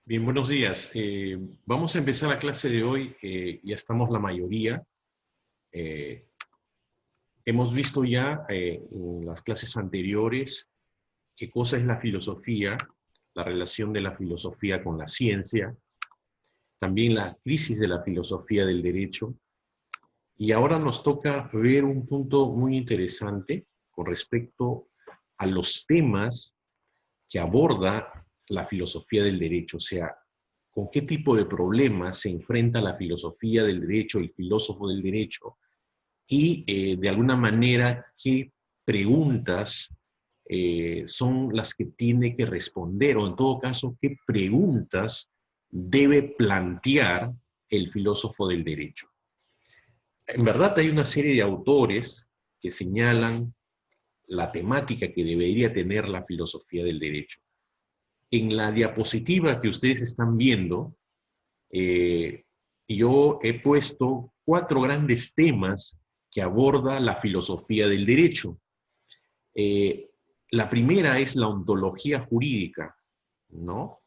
Bien, buenos días. Vamos a empezar la clase de hoy. Ya estamos la mayoría. Eh, Hemos visto ya en las clases anteriores qué cosa es la filosofía, la relación de la filosofía con la ciencia, también la crisis de la filosofía del derecho. Y ahora nos toca ver un punto muy interesante con respecto a los temas que aborda la filosofía del derecho, o sea, con qué tipo de problemas se enfrenta la filosofía del derecho, el filósofo del derecho, y de alguna manera qué preguntas son las que tiene que responder, o en todo caso, qué preguntas debe plantear el filósofo del derecho. En verdad hay una serie de autores que señalan la temática que debería tener la filosofía del derecho. En la diapositiva que ustedes están viendo, yo he puesto 4 grandes temas que aborda la filosofía del derecho. La primera es la ontología jurídica, ¿no?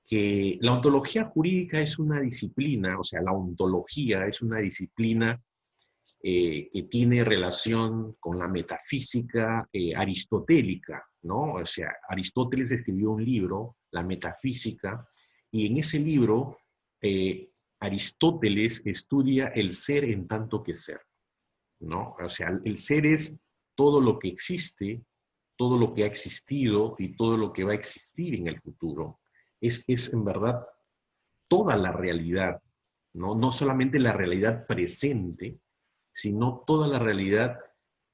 Que la ontología jurídica es una disciplina, o sea, la ontología es una disciplina que tiene relación con la metafísica aristotélica, ¿no? O sea, Aristóteles escribió un libro, La Metafísica, y en ese libro Aristóteles estudia el ser en tanto que ser, ¿no? O sea, el ser es todo lo que existe, todo lo que ha existido y todo lo que va a existir en el futuro. Es en verdad toda la realidad, ¿no? No solamente la realidad presente, sino toda la realidad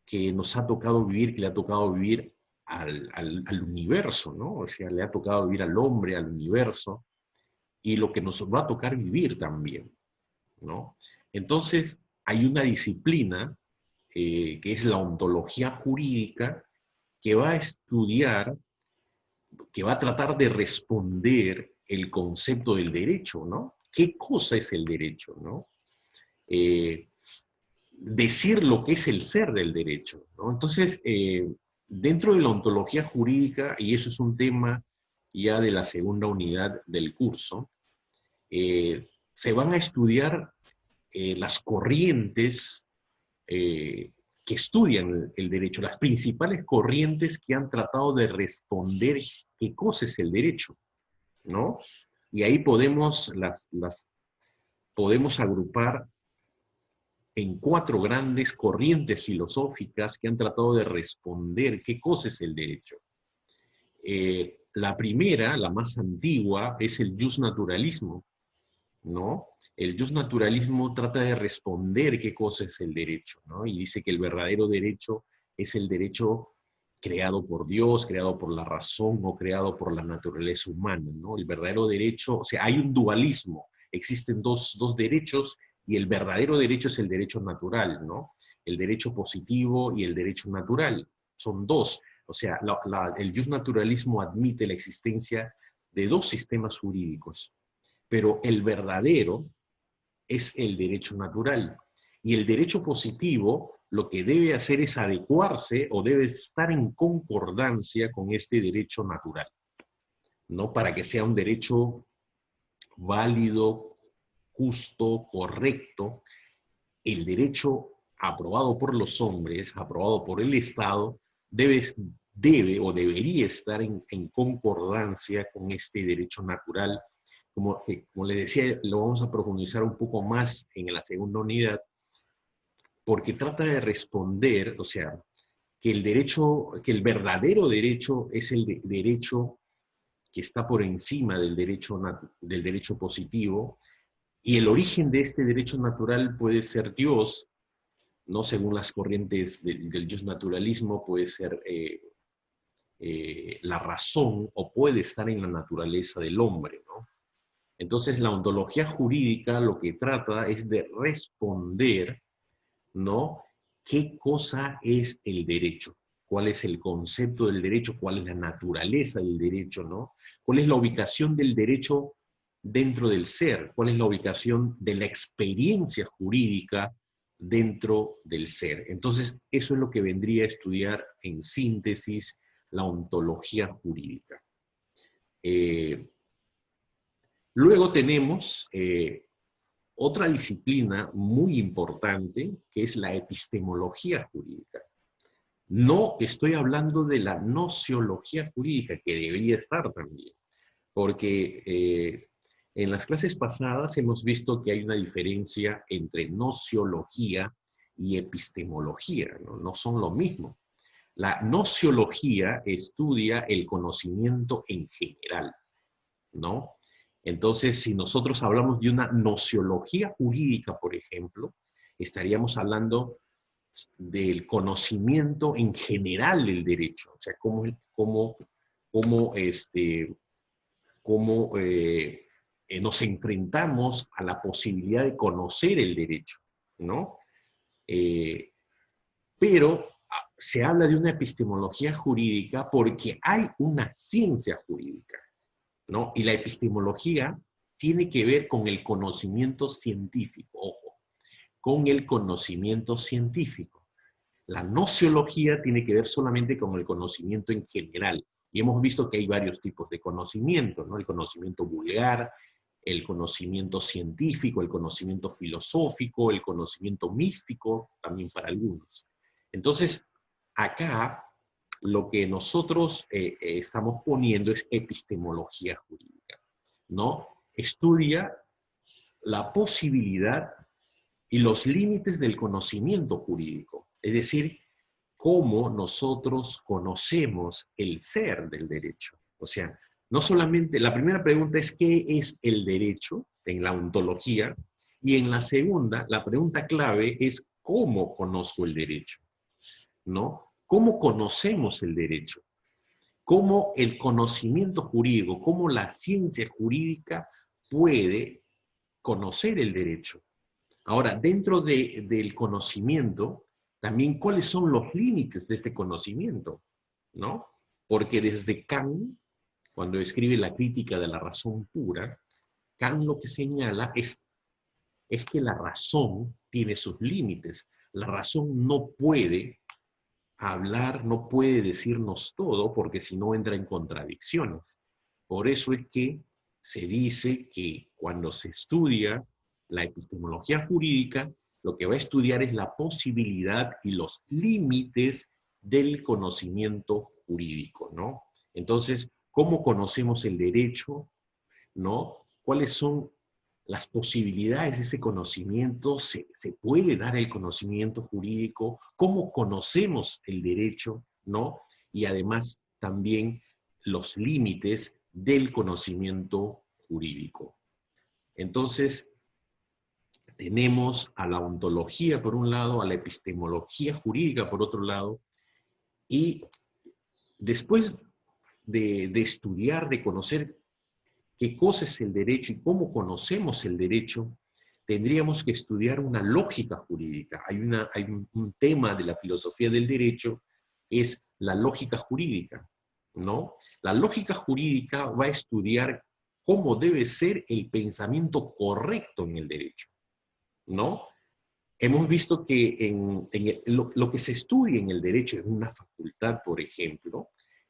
que nos ha tocado vivir, que le ha tocado vivir al universo, ¿no? O sea, le ha tocado vivir al hombre, al universo, y lo que nos va a tocar vivir también, ¿no? Entonces, hay una disciplina que es la ontología jurídica, que va a estudiar, que va a tratar de responder el concepto del derecho, ¿no? ¿Qué cosa es el derecho, no? Decir lo que es el ser del derecho, ¿no? Entonces, dentro de la ontología jurídica, y eso es un tema ya de la segunda unidad del curso, se van a estudiar las corrientes que estudian el derecho, las principales corrientes que han tratado de responder qué cosa es el derecho, ¿no? Y ahí podemos agrupar en 4 grandes corrientes filosóficas que han tratado de responder qué cosa es el derecho. La primera, la más antigua, es el justnaturalismo, ¿no? El justnaturalismo trata de responder qué cosa es el derecho, ¿no? Y dice que el verdadero derecho es el derecho creado por Dios, creado por la razón o creado por la naturaleza humana, ¿no? El verdadero derecho, o sea, hay un dualismo, existen dos derechos y el verdadero derecho es el derecho natural, ¿no? El derecho positivo y el derecho natural. Son dos. O sea, el justnaturalismo admite la existencia de dos sistemas jurídicos, pero el verdadero es el derecho natural. Y el derecho positivo lo que debe hacer es adecuarse o debe estar en concordancia con este derecho natural, ¿no? Para que sea un derecho válido, justo, correcto. El derecho aprobado por los hombres, aprobado por el Estado, debe o debería estar en concordancia con este derecho natural. Como le decía, lo vamos a profundizar un poco más en la segunda unidad, porque trata de responder, o sea, que el derecho, que el verdadero derecho es el derecho que está por encima del derecho positivo, y el origen de este derecho natural puede ser Dios, ¿no? Según las corrientes del justnaturalismo, puede ser la razón o puede estar en la naturaleza del hombre, ¿no? Entonces, la ontología jurídica lo que trata es de responder, ¿no? ¿Qué cosa es el derecho? ¿Cuál es el concepto del derecho? ¿Cuál es la naturaleza del derecho, ¿no? ¿Cuál es la ubicación del derecho dentro del ser? ¿Cuál es la ubicación de la experiencia jurídica dentro del ser? Entonces, eso es lo que vendría a estudiar en síntesis la ontología jurídica. Luego tenemos otra disciplina muy importante, que es la epistemología jurídica. No estoy hablando de la nociología jurídica, que debería estar también, porque en las clases pasadas hemos visto que hay una diferencia entre nociología y epistemología, ¿no? No son lo mismo. La nociología estudia el conocimiento en general, ¿no? Entonces, si nosotros hablamos de una nociología jurídica, por ejemplo, estaríamos hablando del conocimiento en general del derecho, o sea, cómo nos enfrentamos a la posibilidad de conocer el derecho, ¿no? Pero se habla de una epistemología jurídica porque hay una ciencia jurídica, ¿no? Y la epistemología tiene que ver con el conocimiento científico, ojo, con el conocimiento científico. La nociología tiene que ver solamente con el conocimiento en general. Y hemos visto que hay varios tipos de conocimiento, ¿no? El conocimiento vulgar, el conocimiento científico, el conocimiento filosófico, el conocimiento místico, también para algunos. Entonces, acá lo que nosotros estamos poniendo es epistemología jurídica, ¿no? Estudia la posibilidad y los límites del conocimiento jurídico, es decir, cómo nosotros conocemos el ser del derecho. O sea, no solamente, la primera pregunta es ¿qué es el derecho en la ontología? Y en la segunda, la pregunta clave es ¿cómo conozco el derecho? ¿No? ¿Cómo conocemos el derecho? ¿Cómo el conocimiento jurídico, cómo la ciencia jurídica puede conocer el derecho? Ahora, dentro del conocimiento, también cuáles son los límites de este conocimiento, ¿no? Porque desde Kant, cuando escribe la crítica de la razón pura, Kant lo que señala es que la razón tiene sus límites. La razón no puede hablar, no puede decirnos todo, porque si no entra en contradicciones. Por eso es que se dice que cuando se estudia la epistemología jurídica, lo que va a estudiar es la posibilidad y los límites del conocimiento jurídico, ¿no? Entonces, ¿cómo conocemos el derecho? ¿No? ¿Cuáles son las posibilidades de ese conocimiento? ¿Se puede dar el conocimiento jurídico? ¿Cómo conocemos el derecho? ¿No? Y además también los límites del conocimiento jurídico. Entonces, tenemos a la ontología por un lado, a la epistemología jurídica por otro lado, y después de estudiar, de conocer qué cosa es el derecho y cómo conocemos el derecho, tendríamos que estudiar una lógica jurídica. Hay un tema de la filosofía del derecho, es la lógica jurídica, ¿no? La lógica jurídica va a estudiar cómo debe ser el pensamiento correcto en el derecho, ¿no? Hemos visto que lo que se estudia en el derecho en una facultad, por ejemplo,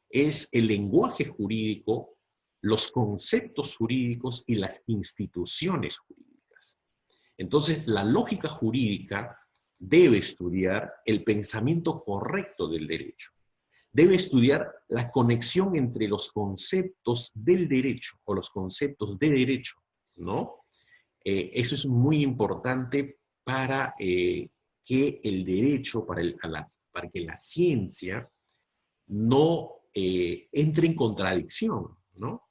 es el lenguaje jurídico, los conceptos jurídicos y las instituciones jurídicas. Entonces, la lógica jurídica debe estudiar el pensamiento correcto del derecho. Debe estudiar la conexión entre los conceptos del derecho o los conceptos de derecho, ¿no? Eso es muy importante para que el derecho, para que la ciencia no entre en contradicción, ¿no?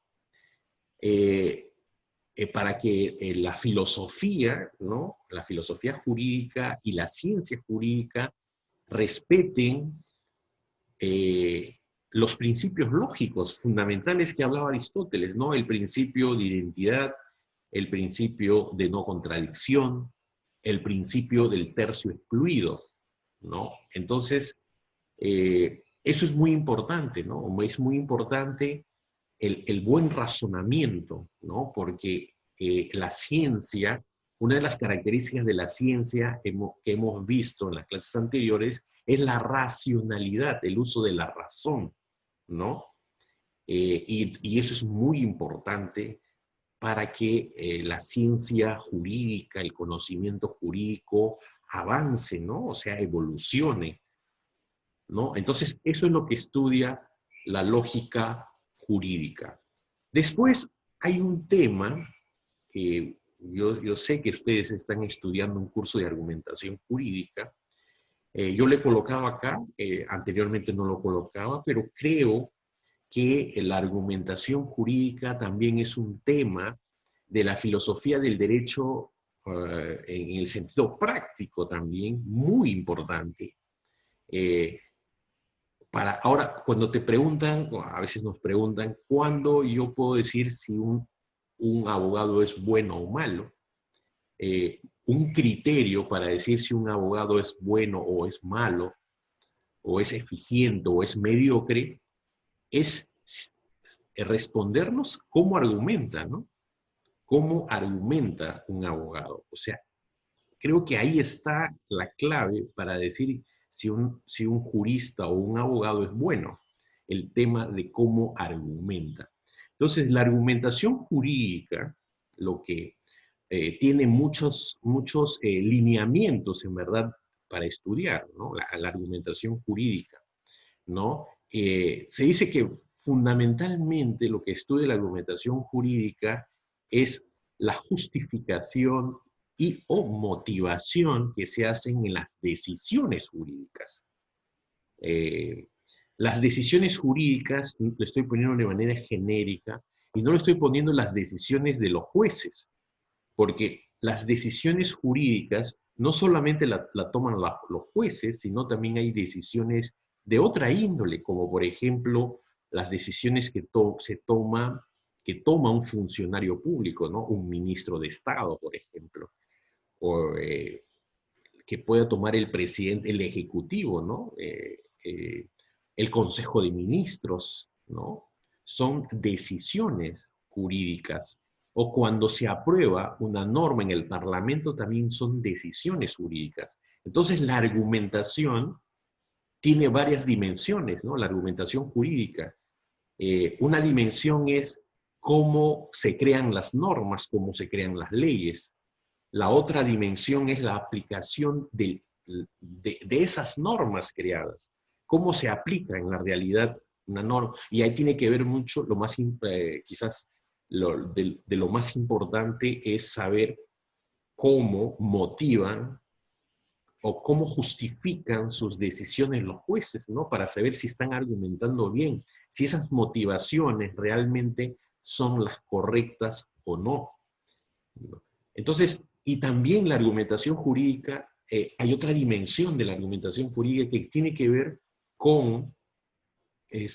Para que la filosofía, ¿no? La filosofía jurídica y la ciencia jurídica respeten los principios lógicos fundamentales que hablaba Aristóteles, ¿no? El principio de identidad, el principio de no contradicción, el principio del tercio excluido, ¿no? Entonces, eso es muy importante, ¿no? Es muy importante el buen razonamiento, ¿no? Porque la ciencia, una de las características de la ciencia que hemos visto en las clases anteriores es la racionalidad, el uso de la razón, ¿no? Y eso es muy importante para que la ciencia jurídica, el conocimiento jurídico avance, ¿no? O sea, evolucione, ¿no? Entonces, eso es lo que estudia la lógica jurídica. Después hay un tema que yo sé que ustedes están estudiando un curso de argumentación jurídica. Yo le he colocado acá, anteriormente no lo colocaba, pero creo que la argumentación jurídica también es un tema de la filosofía del derecho en el sentido práctico también, muy importante. Ahora, cuando te preguntan, o a veces nos preguntan, ¿cuándo yo puedo decir si un abogado es bueno o malo? Un criterio para decir si un abogado es bueno o es malo, o es eficiente o es mediocre, es respondernos cómo argumenta, ¿no? ¿Cómo argumenta un abogado? O sea, creo que ahí está la clave para decir si un jurista o un abogado es bueno, el tema de cómo argumenta. Entonces, la argumentación jurídica, lo que tiene muchos lineamientos, en verdad, para estudiar, ¿no? La argumentación jurídica, ¿no? Se dice que fundamentalmente lo que estudia la argumentación jurídica es la justificación y o motivación que se hacen en las decisiones jurídicas. Las decisiones jurídicas, lo estoy poniendo de manera genérica, y no lo estoy poniendo en las decisiones de los jueces, porque las decisiones jurídicas no solamente la toman los jueces, sino también hay decisiones de otra índole, como por ejemplo las decisiones que toma un funcionario público, ¿no? Un ministro de Estado, por ejemplo, o que pueda tomar el presidente, el ejecutivo, ¿no? El Consejo de Ministros, ¿no? Son decisiones jurídicas. O cuando se aprueba una norma en el Parlamento, también son decisiones jurídicas. Entonces, la argumentación tiene varias dimensiones, ¿no? La argumentación jurídica. Una dimensión es cómo se crean las normas, cómo se crean las leyes. La otra dimensión es la aplicación de esas normas creadas. Cómo se aplica en la realidad una norma. Y ahí tiene que ver mucho, quizás de lo más importante es saber cómo motivan o cómo justifican sus decisiones los jueces, ¿no? Para saber si están argumentando bien, si esas motivaciones realmente son las correctas o no. Entonces, y también la argumentación jurídica, hay otra dimensión de la argumentación jurídica que tiene que ver con el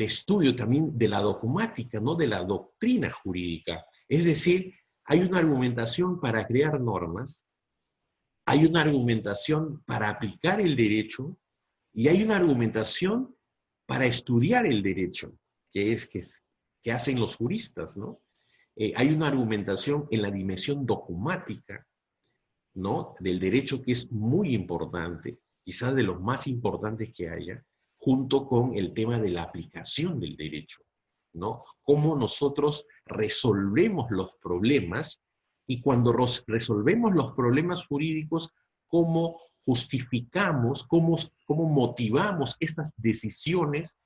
estudio también de la dogmática, ¿no? De la doctrina jurídica. Es decir, Hay una argumentación para crear normas, hay una argumentación para aplicar el derecho y hay una argumentación para estudiar el derecho, que hacen los juristas, ¿no? Hay una argumentación en la dimensión dogmática, ¿no? Del derecho que es muy importante, quizás de los más importantes que haya, junto con el tema de la aplicación del derecho, ¿no? Cómo nosotros resolvemos los problemas y cuando resolvemos los problemas jurídicos, cómo justificamos, cómo motivamos estas decisiones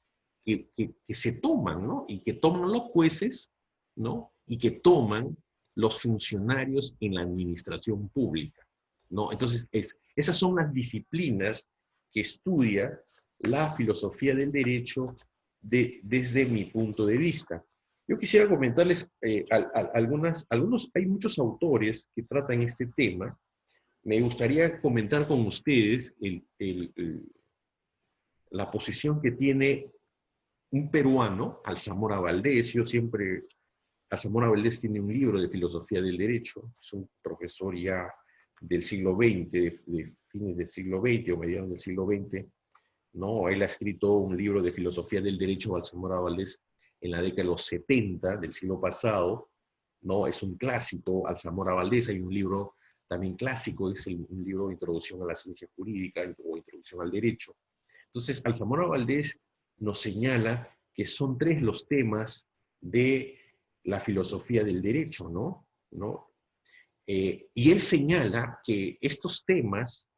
que se toman, ¿no? Y que toman los jueces, ¿no? Y que toman los funcionarios en la administración pública, ¿no? Entonces, esas son las disciplinas que estudia la filosofía del derecho desde mi punto de vista. Yo quisiera comentarles hay muchos autores que tratan este tema. Me gustaría comentar con ustedes la posición que tiene un peruano, Alzamora Valdés. Alzamora Valdés tiene un libro de filosofía del derecho, es un profesor ya del siglo XX, de fines del siglo XX o mediados del siglo XX, ¿no? Él ha escrito un libro de filosofía del derecho, Alzamora Valdés, en la década de los 70 del siglo pasado, ¿no? Es un clásico, Alzamora Valdés. Hay un libro también clásico, es un libro de introducción a la ciencia jurídica o introducción al derecho. Entonces, Alzamora Valdés nos señala que son tres los temas de la filosofía del derecho, ¿no? Y él señala que estos temas,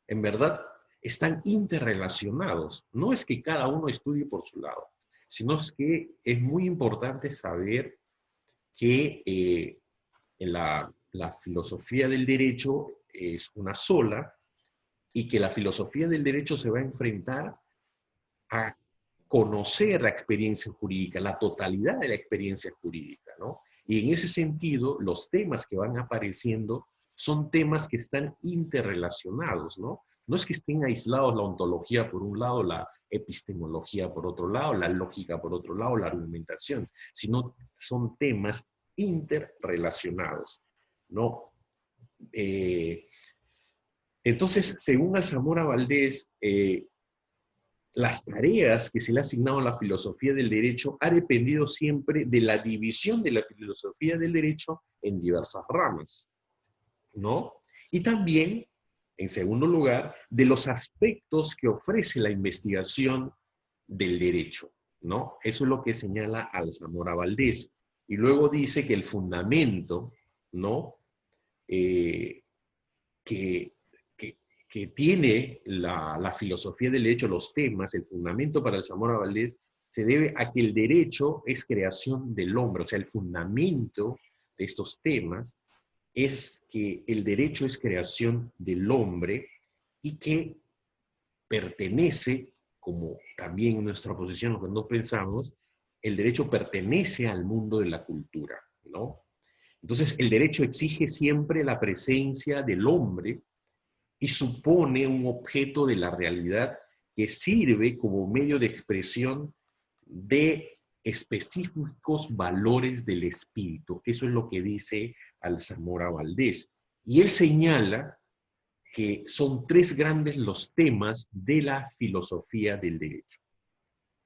en verdad, están interrelacionados. No es que cada uno estudie por su lado, sino es que es muy importante saber que la filosofía del derecho es una sola y que la filosofía del derecho se va a enfrentar a conocer la experiencia jurídica, la totalidad de la experiencia jurídica, ¿no? Y en ese sentido, los temas que van apareciendo son temas que están interrelacionados, ¿no? No es que estén aislados la ontología por un lado, la epistemología por otro lado, la lógica por otro lado, la argumentación, sino son temas interrelacionados, ¿no? Entonces, según Alzamora Valdés, las tareas que se le ha asignado a la filosofía del derecho ha dependido siempre de la división de la filosofía del derecho en diversas ramas, ¿no? Y también, en segundo lugar, de los aspectos que ofrece la investigación del derecho, ¿no? Eso es lo que señala Alzamora Valdés. Y luego dice que el fundamento, ¿no? Que tiene la filosofía del derecho, los temas, el fundamento para Alzamora Valdés, se debe a que el derecho es creación del hombre. O sea, el fundamento de estos temas es que el derecho es creación del hombre y que pertenece, como también en nuestra posición, lo que no pensamos, el derecho pertenece al mundo de la cultura, ¿no? Entonces, el derecho exige siempre la presencia del hombre y supone un objeto de la realidad que sirve como medio de expresión de específicos valores del espíritu. Eso es lo que dice Alzamora Valdés. Y él señala que son tres grandes los temas de la filosofía del derecho.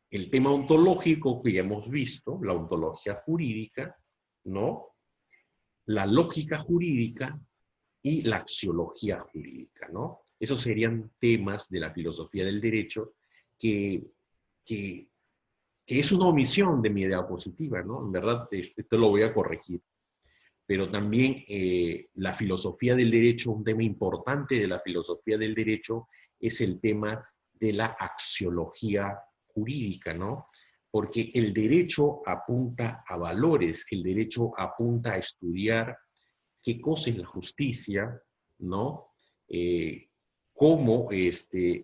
El tema ontológico que ya hemos visto, la ontología jurídica, ¿no? La lógica jurídica y la axiología jurídica, ¿no? Esos serían temas de la filosofía del derecho que es una omisión de mi idea positiva, ¿no? En verdad, esto lo voy a corregir. Pero también la filosofía del derecho, un tema importante de la filosofía del derecho es el tema de la axiología jurídica, ¿no? Porque el derecho apunta a valores, el derecho apunta a estudiar qué cosa es la justicia, ¿no? Cómo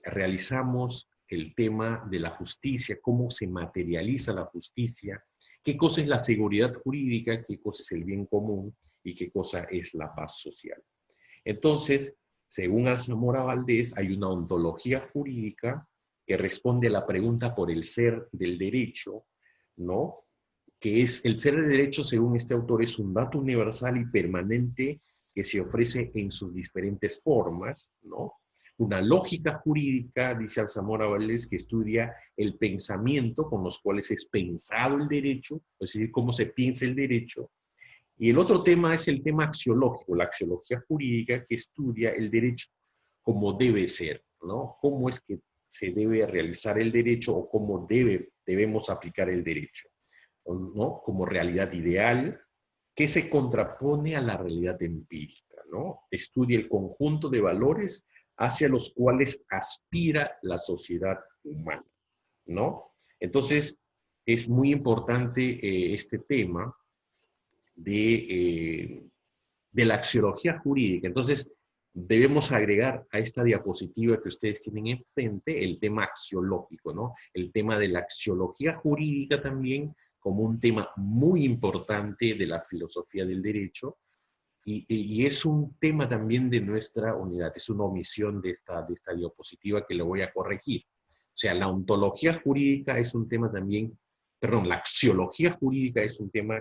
realizamos el tema de la justicia, cómo se materializa la justicia, qué cosa es la seguridad jurídica, qué cosa es el bien común y qué cosa es la paz social. Entonces, según Alzamora Valdés, hay una ontología jurídica que responde a la pregunta por el ser del derecho, ¿no? que es el ser de derecho, según este autor, es un dato universal y permanente que se ofrece en sus diferentes formas, ¿no? Una lógica jurídica, dice Alzamora Valdés, que estudia el pensamiento con los cuales es pensado el derecho, es decir, cómo se piensa el derecho. Y el otro tema es el tema axiológico, la axiología jurídica, que estudia el derecho como debe ser, ¿no? Cómo es que se debe realizar el derecho o cómo debemos aplicar el derecho, ¿no? Como realidad ideal, que se contrapone a la realidad empírica, ¿no? Estudia el conjunto de valores hacia los cuales aspira la sociedad humana, ¿no? Entonces, es muy importante este tema de la axiología jurídica. Entonces, debemos agregar a esta diapositiva que ustedes tienen enfrente el tema axiológico, ¿no? El tema de la axiología jurídica también como un tema muy importante de la filosofía del derecho, y es un tema también de nuestra unidad, es una omisión de esta diapositiva que le voy a corregir. O sea, la ontología jurídica es un tema también, perdón, la axiología jurídica es un tema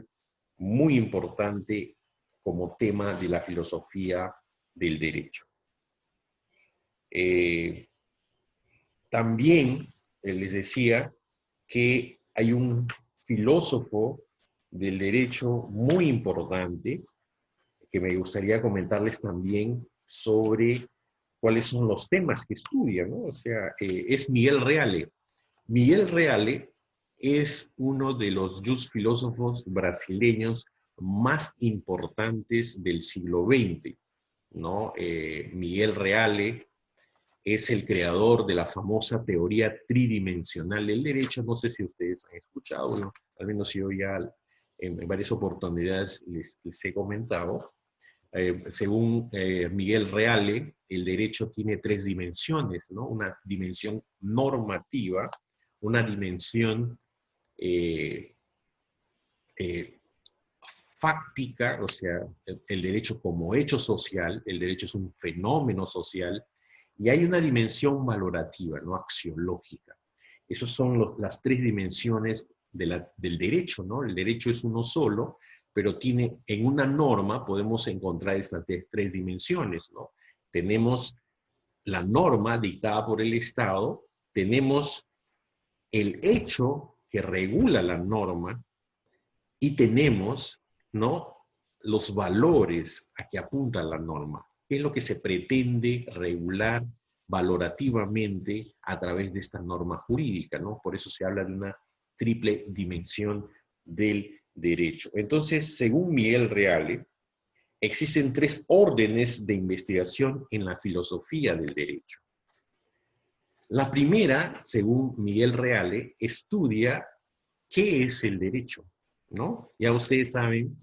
muy importante como tema de la filosofía del derecho. También les decía que hay un filósofo del derecho muy importante que me gustaría comentarles también sobre cuáles son los temas que estudia, ¿no? O sea, es Miguel Reale. Miguel Reale es uno de los filósofos brasileños más importantes del siglo XX, ¿no? Miguel Reale es el creador de la famosa teoría tridimensional del derecho. No sé si ustedes han escuchado, ¿no? Al menos yo ya en varias oportunidades les he comentado. Según Miguel Reale, el derecho tiene tres dimensiones, ¿no? Una dimensión normativa, una dimensión eh, eh, fáctica, o sea, el derecho como hecho social, el derecho es un fenómeno social, y hay una dimensión valorativa, ¿no? Axiológica. Esas son las tres dimensiones del derecho, ¿no? El derecho es uno solo, pero tiene, en una norma podemos encontrar estas tres dimensiones, ¿no? Tenemos la norma dictada por el Estado, tenemos el hecho que regula la norma y tenemos, ¿no?, los valores a que apunta la norma. ¿Qué es lo que se pretende regular valorativamente a través de esta norma jurídica, ¿no? Por eso se habla de una triple dimensión del derecho. Entonces, según Miguel Reale, existen tres órdenes de investigación en la filosofía del derecho. La primera, según Miguel Reale, estudia qué es el derecho, ¿no? Ya ustedes saben,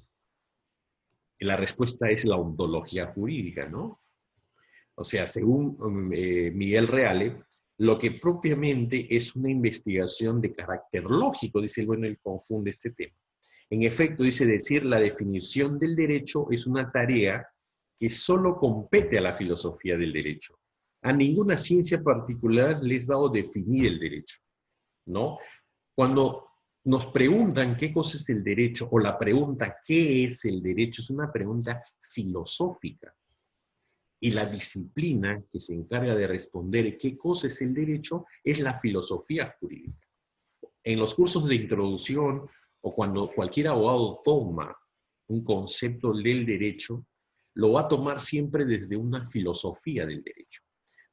la respuesta es la ontología jurídica, ¿no? O sea, según Miguel Reale, lo que propiamente es una investigación de carácter lógico, dice, bueno, él confunde este tema. En efecto, dice, decir la definición del derecho es una tarea que solo compete a la filosofía del derecho. A ninguna ciencia particular le es dado definir el derecho, ¿no? Cuando nos preguntan qué cosa es el derecho, o la pregunta ¿qué es el derecho? Es una pregunta filosófica. Y la disciplina que se encarga de responder qué cosa es el derecho es la filosofía jurídica. En los cursos de introducción o cuando cualquier abogado toma un concepto del derecho, lo va a tomar siempre desde una filosofía del derecho.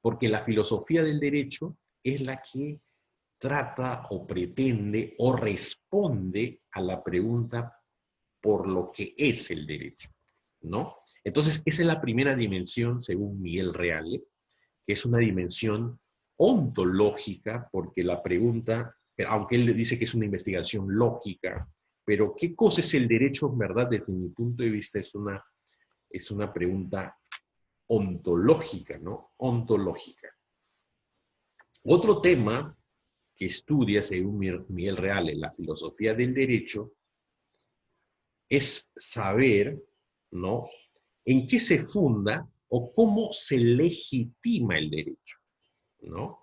Porque la filosofía del derecho es la que trata o pretende o responde a la pregunta por lo que es el derecho, ¿no? Entonces, esa es la primera dimensión, según Miguel Reale, que es una dimensión ontológica, porque la pregunta, aunque él le dice que es una investigación lógica, pero ¿qué cosa es el derecho, en verdad? Desde mi punto de vista es una pregunta ontológica, ¿no? Ontológica. Otro tema que estudia, según Miguel Reale, la filosofía del derecho, es saber, ¿no?, en qué se funda o cómo se legitima el derecho, ¿no?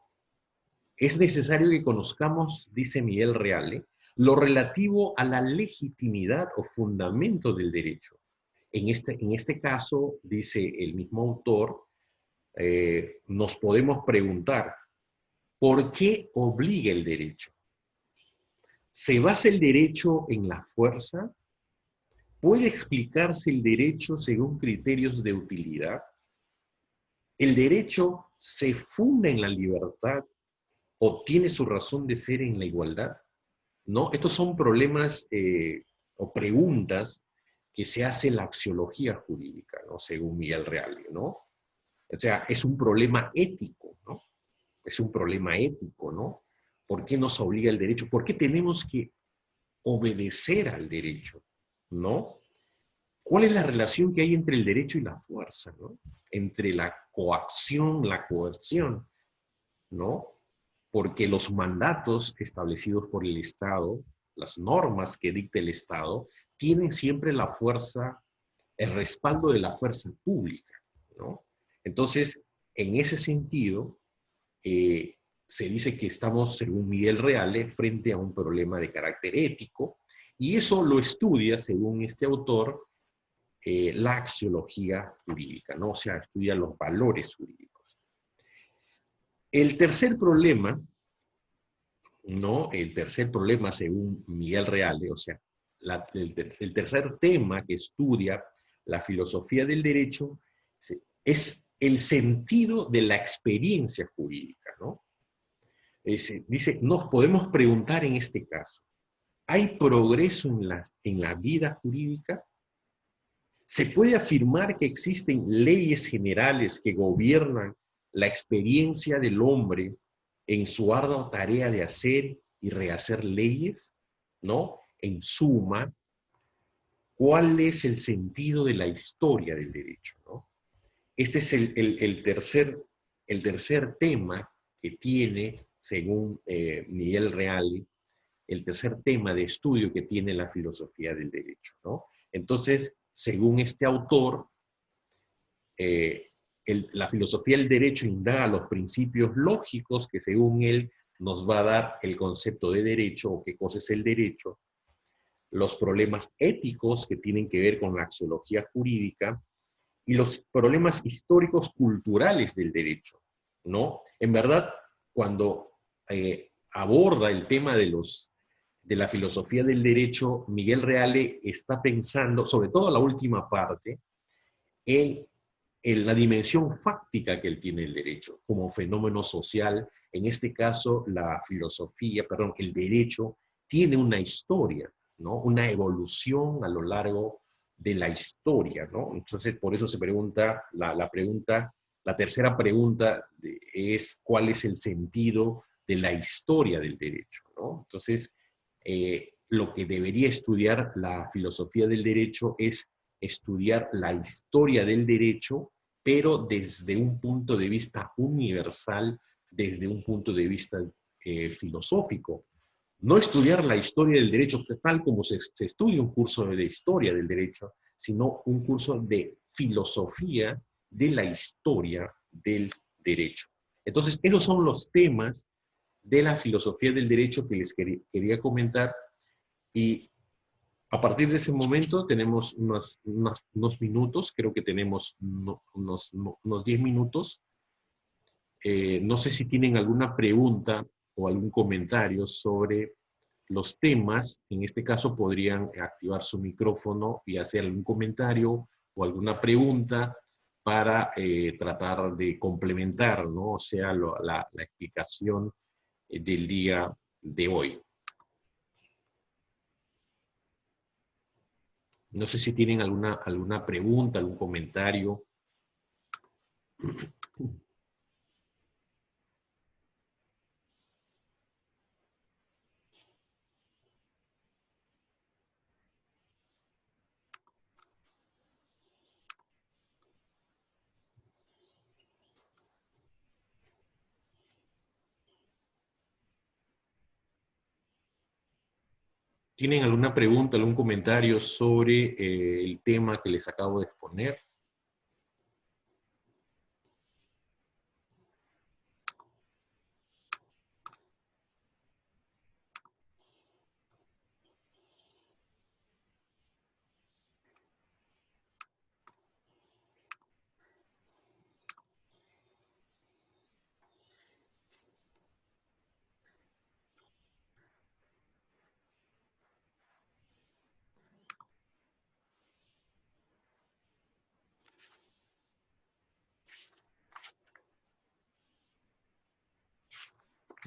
Es necesario que conozcamos, dice Miguel Reale, lo relativo a la legitimidad o fundamento del derecho. En este caso, dice el mismo autor, nos podemos preguntar, ¿por qué obliga el derecho? ¿Se basa el derecho en la fuerza? ¿Puede explicarse el derecho según criterios de utilidad? ¿El derecho se funda en la libertad o tiene su razón de ser en la igualdad? ¿No? Estos son problemas o preguntas que se hace la axiología jurídica, ¿no? Según Miguel Reale, ¿no? O sea, es un problema ético, ¿no? Es un problema ético, ¿no? ¿Por qué nos obliga el derecho? ¿Por qué tenemos que obedecer al derecho? ¿No? ¿Cuál es la relación que hay entre el derecho y la fuerza, ¿no? Entre la coacción, la coerción, ¿no? Porque los mandatos establecidos por el Estado, las normas que dicta el Estado, tienen siempre la fuerza, el respaldo de la fuerza pública, ¿no? Entonces, en ese sentido, se dice que estamos, según Miguel Reale, frente a un problema de carácter ético, y eso lo estudia, según este autor, la axiología jurídica, ¿no? O sea, estudia los valores jurídicos. El tercer problema, ¿no? El tercer problema, según Miguel Reale, o sea, el tercer tema que estudia la filosofía del derecho es el sentido de la experiencia jurídica, ¿no? Dice, nos podemos preguntar en este caso, ¿hay progreso en la vida jurídica? ¿Se puede afirmar que existen leyes generales que gobiernan la experiencia del hombre en su ardua tarea de hacer y rehacer leyes? ¿No? En suma, ¿cuál es el sentido de la historia del derecho? ¿No? Este es el tercer tema que tiene, según Miguel Reale, el tercer tema de estudio que tiene la filosofía del derecho, ¿no? Entonces, según este autor, la filosofía del derecho indaga los principios lógicos que según él nos va a dar el concepto de derecho o qué cosa es el derecho, los problemas éticos que tienen que ver con la axiología jurídica y los problemas históricos culturales del derecho, ¿no? En verdad, cuando aborda el tema de la filosofía del derecho, Miguel Reale está pensando, sobre todo la última parte, en la dimensión fáctica que él tiene el derecho como fenómeno social. En este caso, el derecho tiene una historia, ¿no? Una evolución a lo largo de la historia, ¿no? Entonces, por eso se pregunta, la tercera pregunta es ¿cuál es el sentido de la historia del derecho, ¿no? Entonces, lo que debería estudiar la filosofía del derecho es estudiar la historia del derecho, pero desde un punto de vista universal, desde un punto de vista filosófico. No estudiar la historia del derecho tal como se estudia un curso de historia del derecho, sino un curso de filosofía de la historia del derecho. Entonces, esos son los temas de la filosofía del derecho que les quería comentar, y a partir de ese momento tenemos unos minutos, creo que tenemos unos 10 minutos. No sé si tienen alguna pregunta o algún comentario sobre los temas. En este caso podrían activar su micrófono y hacer algún comentario o alguna pregunta para tratar de complementar, ¿no? O sea, la explicación del día de hoy. No sé si tienen alguna pregunta, algún comentario. ¿Tienen alguna pregunta, algún comentario sobre el tema que les acabo de exponer?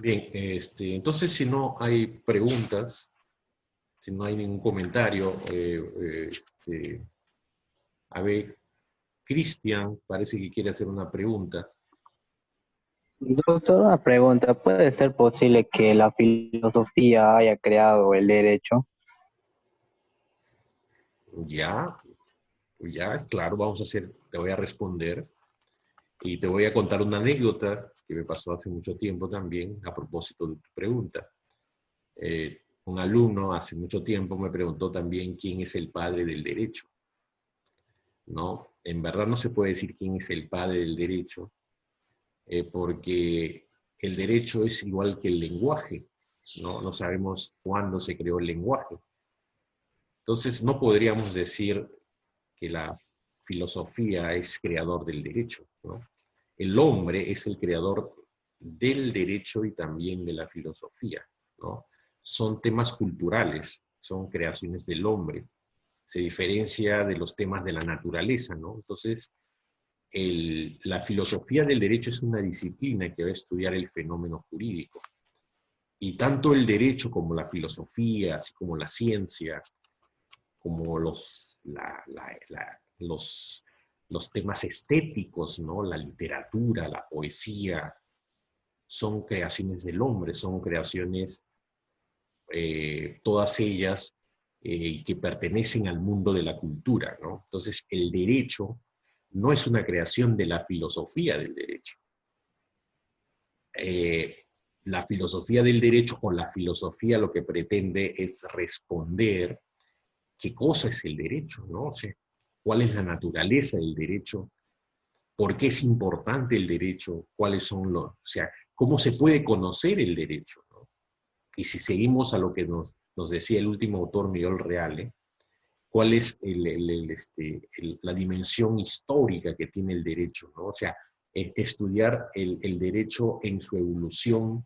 Bien, entonces si no hay preguntas, si no hay ningún comentario, a ver, Cristian parece que quiere hacer una pregunta. Doctor, una pregunta. ¿Puede ser posible que la filosofía haya creado el derecho? Ya, ya, claro, vamos a hacer, te voy a responder y te voy a contar una anécdota que me pasó hace mucho tiempo también a propósito de tu pregunta. Un alumno hace mucho tiempo me preguntó también quién es el padre del derecho, ¿no? En verdad no se puede decir quién es el padre del derecho, porque el derecho es igual que el lenguaje, ¿no? No sabemos cuándo se creó el lenguaje. Entonces no podríamos decir que la filosofía es creador del derecho, ¿no? El hombre es el creador del derecho y también de la filosofía, ¿no? Son temas culturales, son creaciones del hombre. Se diferencia de los temas de la naturaleza, ¿no? Entonces, la filosofía del derecho es una disciplina que va a estudiar el fenómeno jurídico. Y tanto el derecho como la filosofía, así como la ciencia, como los temas estéticos, ¿no? La literatura, la poesía, son creaciones del hombre, son creaciones, todas ellas, que pertenecen al mundo de la cultura, ¿no? Entonces, el derecho no es una creación de la filosofía del derecho. Eh, la filosofía del derecho con la filosofía lo que pretende es responder qué cosa es el derecho, ¿no? O sea, cuál es la naturaleza del derecho, por qué es importante el derecho, cuáles son los, o sea, cómo se puede conocer el derecho, ¿no? Y si seguimos a lo que nos decía el último autor, Miguel Reale, cuál es la dimensión histórica que tiene el derecho, ¿no? O sea, estudiar el derecho en su evolución,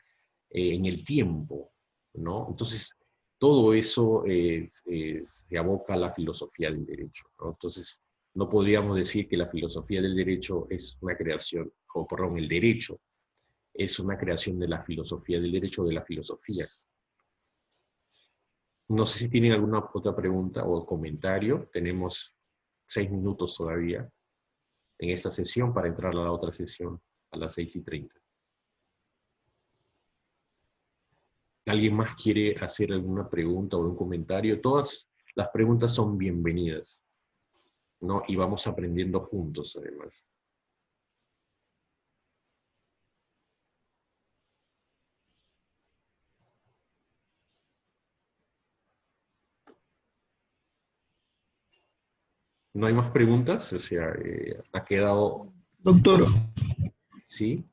en el tiempo, ¿no? Entonces, todo eso se aboca a la filosofía del derecho, ¿no? Entonces, no podríamos decir que la filosofía del derecho es una creación, o perdón, el derecho es una creación de la filosofía del derecho o de la filosofía. No sé si tienen alguna otra pregunta o comentario. Tenemos 6 minutos todavía en esta sesión para entrar a la otra sesión a las 6:30. ¿Alguien más quiere hacer alguna pregunta o un comentario? Todas las preguntas son bienvenidas, ¿no? Y vamos aprendiendo juntos, además. ¿No hay más preguntas? O sea, ha quedado... Doctor, ¿Sí?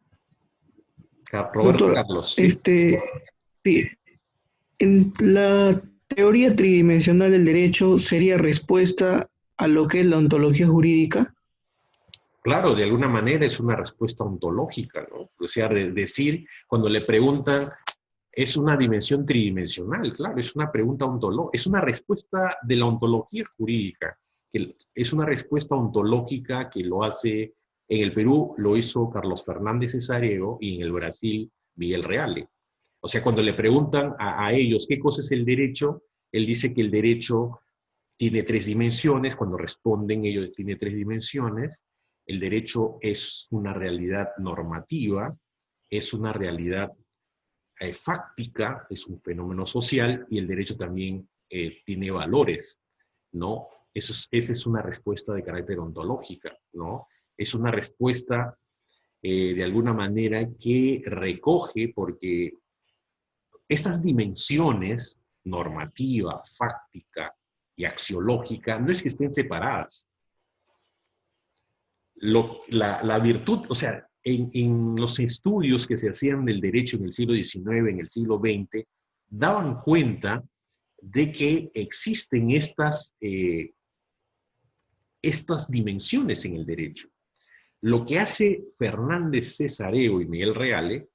Roberto doctor, Carlos, ¿sí? sí, en la teoría tridimensional del derecho sería respuesta a lo que es la ontología jurídica. Claro, de alguna manera es una respuesta ontológica, ¿no? O sea, decir, cuando le preguntan, es una dimensión tridimensional, claro, es una pregunta ontológica, es una respuesta de la ontología jurídica, que es una respuesta ontológica que lo hace, en el Perú lo hizo Carlos Fernández Cesareo y en el Brasil Miguel Reale. O sea, cuando le preguntan a ellos qué cosa es el derecho, él dice que el derecho tiene 3 dimensiones, cuando responden ellos tiene 3 dimensiones, el derecho es una realidad normativa, es una realidad fáctica, es un fenómeno social y el derecho también tiene valores, ¿no? Esa es una respuesta de carácter ontológica, ¿no? Es una respuesta de alguna manera que recoge, porque estas dimensiones, normativa, fáctica y axiológica, no es que estén separadas. La virtud, o sea, en los estudios que se hacían del derecho en el siglo XIX, en el siglo XX, daban cuenta de que existen estas dimensiones en el derecho. Lo que hace Fernández Cesareo y Miguel Reale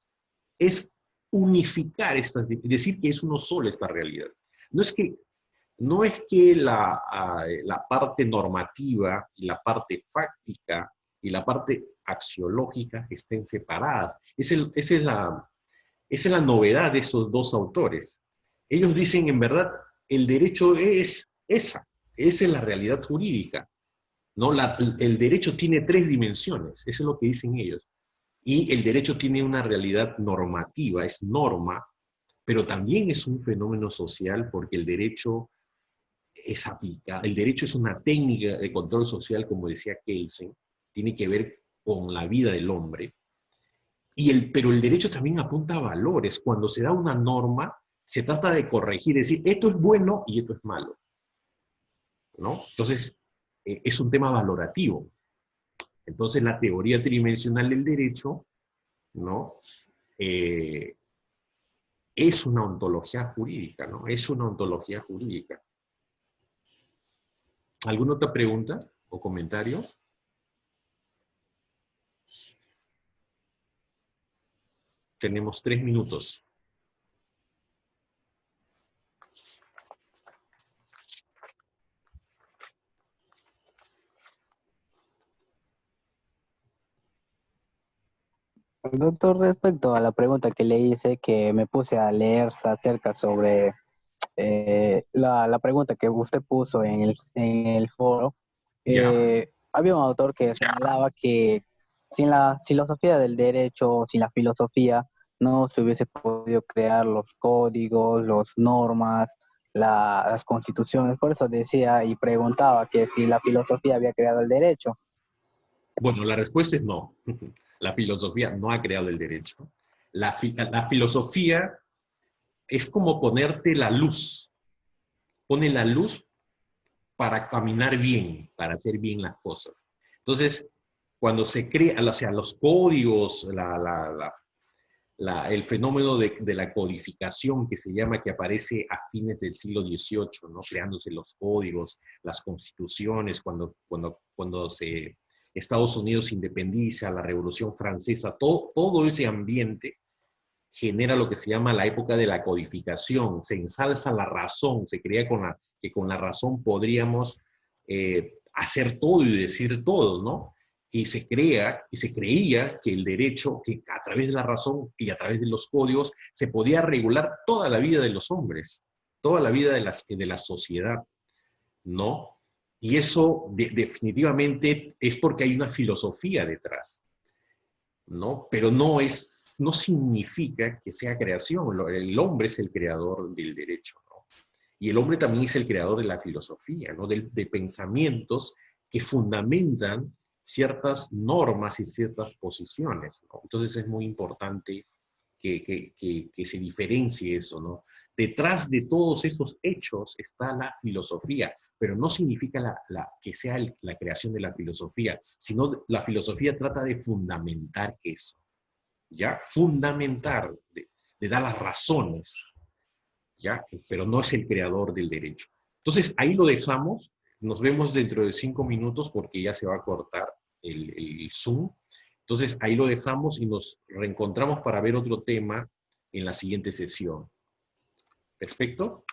es unificar estas, decir que es uno solo esta realidad. No es que, no es que la parte normativa y la parte fáctica y la parte axiológica estén separadas. Esa es Esa es la novedad de esos dos autores. Ellos dicen, en verdad, el derecho es esa es la realidad jurídica, ¿no? El derecho tiene tres dimensiones, eso es lo que dicen ellos. Y el derecho tiene una realidad normativa, es norma, pero también es un fenómeno social porque el derecho es aplicado, el derecho es una técnica de control social, como decía Kelsen, tiene que ver con la vida del hombre, pero el derecho también apunta a valores. Cuando se da una norma, se trata de corregir, decir, esto es bueno y esto es malo, ¿no? Entonces, es un tema valorativo. Entonces, la teoría tridimensional del derecho, ¿no? Es una ontología jurídica, ¿no? Es una ontología jurídica. ¿Alguna otra pregunta o comentario? Tenemos 3 minutos. Doctor, respecto a la pregunta que le hice, que me puse a leer acerca sobre la pregunta que usted puso en el foro, Ya. había un autor que señalaba que sin la filosofía del derecho, sin la filosofía, no se hubiese podido crear los códigos, las normas, las constituciones. Por eso decía y preguntaba que si la filosofía había creado el derecho. Bueno, la respuesta es no. La filosofía no ha creado el derecho. La filosofía es como ponerte la luz. Pone la luz para caminar bien, para hacer bien las cosas. Entonces, cuando se crea, o sea, los códigos, el fenómeno de la codificación que se llama, que aparece a fines del siglo XVIII, ¿no? Creándose los códigos, las constituciones, cuando Estados Unidos se independiza, la Revolución Francesa, todo ese ambiente genera lo que se llama la época de la codificación, se ensalza la razón, se crea que con la razón podríamos hacer todo y decir todo, ¿no? Y se creía que el derecho, que a través de la razón y a través de los códigos, se podía regular toda la vida de los hombres, toda la vida de la sociedad, ¿no? Y eso definitivamente es porque hay una filosofía detrás, ¿no? Pero no significa que sea creación. El hombre es el creador del derecho, ¿no? Y el hombre también es el creador de la filosofía, ¿no? De pensamientos que fundamentan ciertas normas y ciertas posiciones, ¿no? Entonces es muy importante que se diferencie eso, ¿no? Detrás de todos esos hechos está la filosofía, pero no significa que sea la creación de la filosofía, sino la filosofía trata de fundamentar eso, ¿ya? Fundamentar, de dar las razones, ¿ya? Pero no es el creador del derecho. Entonces, ahí lo dejamos, nos vemos dentro de 5 minutos porque ya se va a cortar el Zoom. Entonces, ahí lo dejamos y nos reencontramos para ver otro tema en la siguiente sesión. ¿Perfecto?